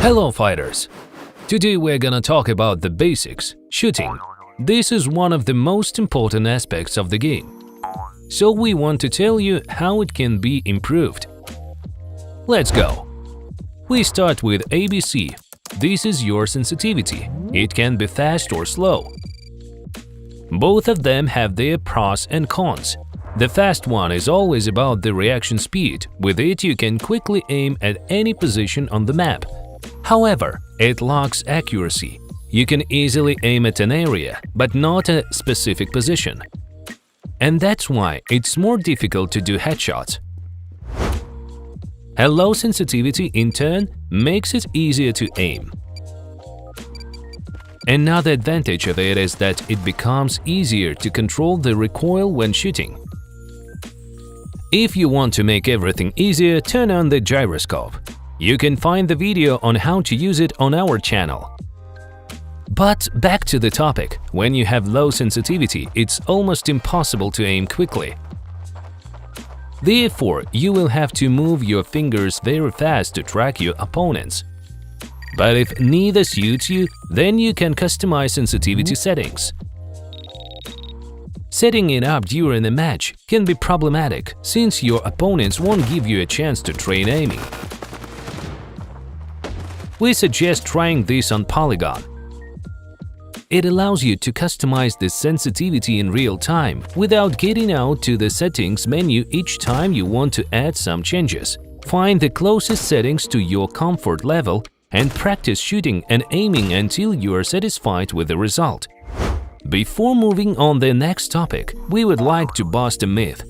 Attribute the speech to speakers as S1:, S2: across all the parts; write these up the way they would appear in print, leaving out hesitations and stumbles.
S1: Hello fighters! Today we're gonna talk about the basics, shooting. This is one of the most important aspects of the game. So we want to tell you how it can be improved. Let's go! We start with ABC. This is your sensitivity. It can be fast or slow. Both of them have their pros and cons. The fast one is always about the reaction speed. With it you can quickly aim at any position on the map. However, it lacks accuracy. You can easily aim at an area, but not a specific position. And that's why it's more difficult to do headshots. A low sensitivity, in turn, makes it easier to aim. Another advantage of it is that it becomes easier to control the recoil when shooting. If you want to make everything easier, turn on the gyroscope. You can find the video on how to use it on our channel. But back to the topic, when you have low sensitivity, it's almost impossible to aim quickly. Therefore, you will have to move your fingers very fast to track your opponents. But if neither suits you, then you can customize sensitivity settings. Setting it up during a match can be problematic, since your opponents won't give you a chance to train aiming. We suggest trying this on Polygon. It allows you to customize the sensitivity in real time without getting out to the settings menu each time you want to add some changes. Find the closest settings to your comfort level and practice shooting and aiming until you are satisfied with the result. Before moving on the next topic, we would like to bust a myth.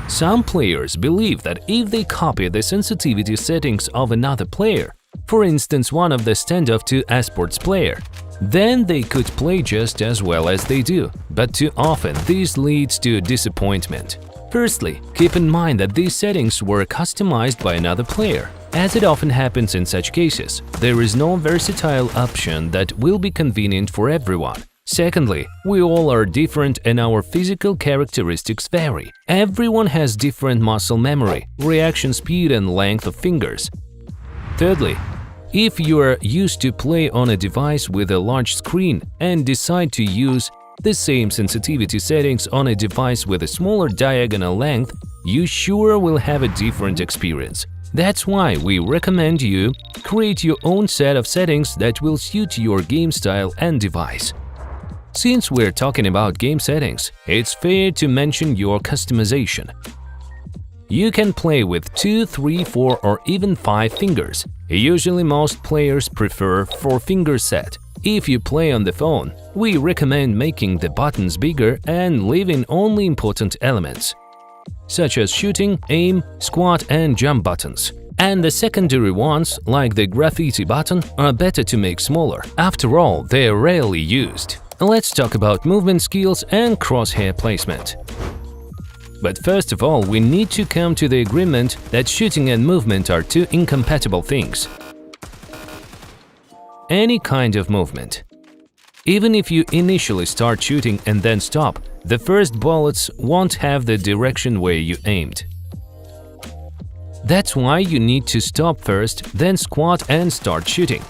S1: Some players believe that if they copy the sensitivity settings of another player, for instance one of the Standoff 2 esports player, then they could play just as well as they do, but too often this leads to disappointment. Firstly, keep in mind that these settings were customized by another player. As it often happens in such cases, there is no versatile option that will be convenient for everyone. Secondly, we all are different and our physical characteristics vary. Everyone has different muscle memory, reaction speed and length of fingers. Thirdly, if you are used to play on a device with a large screen and decide to use the same sensitivity settings on a device with a smaller diagonal length, you sure will have a different experience. That's why we recommend you create your own set of settings that will suit your game style and device. Since we're talking about game settings, it's fair to mention your customization. You can play with 2, 3, 4 or even 5 fingers. Usually most players prefer 4-finger set. If you play on the phone, we recommend making the buttons bigger and leaving only important elements, such as shooting, aim, squat and jump buttons. And the secondary ones, like the graffiti button, are better to make smaller. After all, they are rarely used. Let's talk about movement skills and crosshair placement. But first of all, we need to come to the agreement that shooting and movement are two incompatible things. Any kind of movement. Even if you initially start shooting and then stop, the first bullets won't have the direction where you aimed. That's why you need to stop first, then squat and start shooting.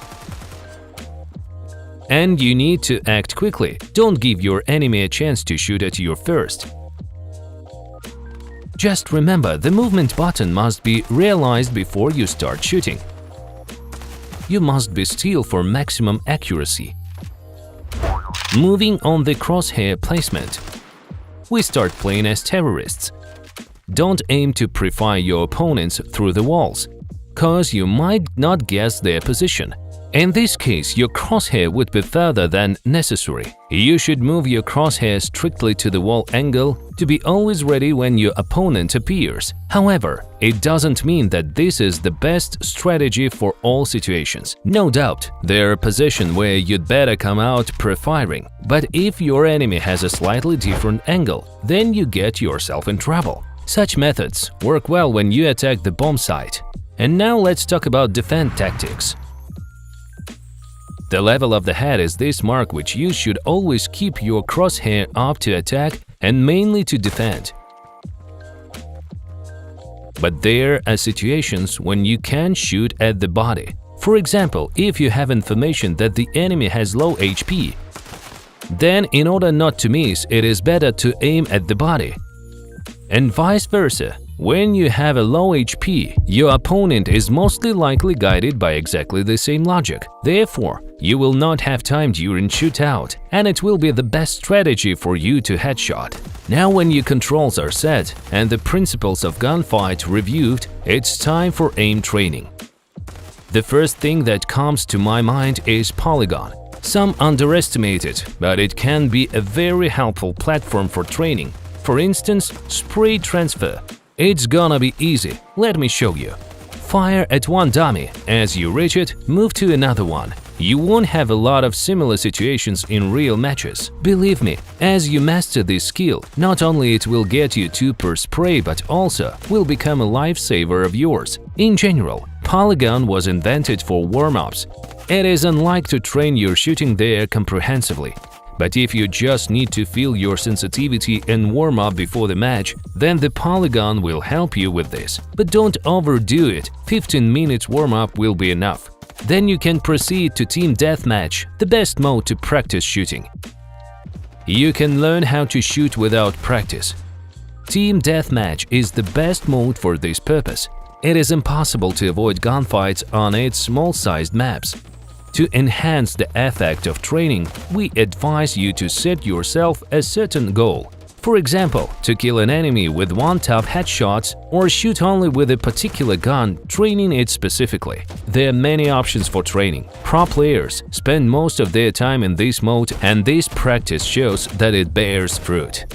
S1: And you need to act quickly. Don't give your enemy a chance to shoot at you first. Just remember, the movement button must be realized before you start shooting. You must be still for maximum accuracy. Moving on the crosshair placement. We start playing as terrorists. Don't aim to pry your opponents through the walls, cause you might not guess their position. In this case, your crosshair would be further than necessary. You should move your crosshair strictly to the wall angle to be always ready when your opponent appears. However, it doesn't mean that this is the best strategy for all situations. No doubt, there are positions where you'd better come out pre-firing, but if your enemy has a slightly different angle, then you get yourself in trouble. Such methods work well when you attack the bomb site. And now let's talk about defense tactics. The level of the head is this mark which you should always keep your crosshair up to attack and mainly to defend. But there are situations when you can shoot at the body. For example, if you have information that the enemy has low HP, then in order not to miss, it is better to aim at the body. And vice versa. When you have a low HP, your opponent is mostly likely guided by exactly the same logic. Therefore, you will not have time during shootout, and it will be the best strategy for you to headshot. Now when your controls are set and the principles of gunfight reviewed, it's time for aim training. The first thing that comes to my mind is polygon. Some underestimate it, but it can be a very helpful platform for training. For instance, spray transfer. It's gonna be easy, let me show you. Fire at one dummy, as you reach it, move to another one. You won't have a lot of similar situations in real matches. Believe me, as you master this skill, not only it will get you 2 per spray, but also will become a lifesaver of yours. In general, polygon was invented for warm-ups. It is unlike to train your shooting there comprehensively. But if you just need to feel your sensitivity and warm up before the match, then the polygon will help you with this. But don't overdo it, 15 minutes warm-up will be enough. Then you can proceed to team deathmatch, the best mode to practice shooting. You can learn how to shoot without practice. Team deathmatch is the best mode for this purpose. It is impossible to avoid gunfights on its small-sized maps. To enhance the effect of training, we advise you to set yourself a certain goal. For example, to kill an enemy with one-tap headshots or shoot only with a particular gun, training it specifically. There are many options for training. Pro players spend most of their time in this mode, and this practice shows that it bears fruit.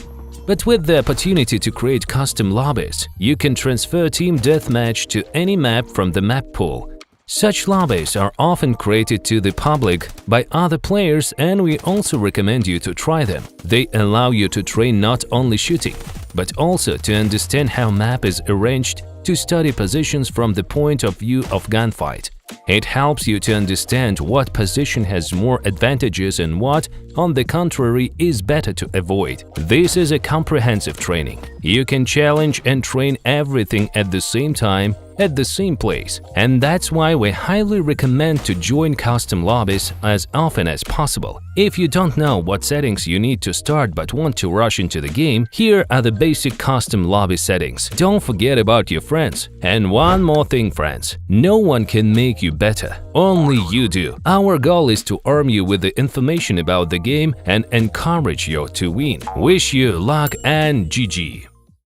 S1: But with the opportunity to create custom lobbies, you can transfer team deathmatch to any map from the map pool. Such lobbies are often created to the public by other players, and we also recommend you to try them. They allow you to train not only shooting, but also to understand how map is arranged, to study positions from the point of view of gunfight. It helps you to understand what position has more advantages and what, on the contrary, is better to avoid. This is a comprehensive training. You can challenge and train everything at the same time, at the same place, and that's why we highly recommend to join custom lobbies as often as possible. If you don't know what settings you need to start but want to rush into the game, here are the basic custom lobby settings. Don't forget about your friends. And one more thing, friends, no one can make you better, only you do. Our goal is to arm you with the information about the game and encourage you to win. Wish you luck and GG.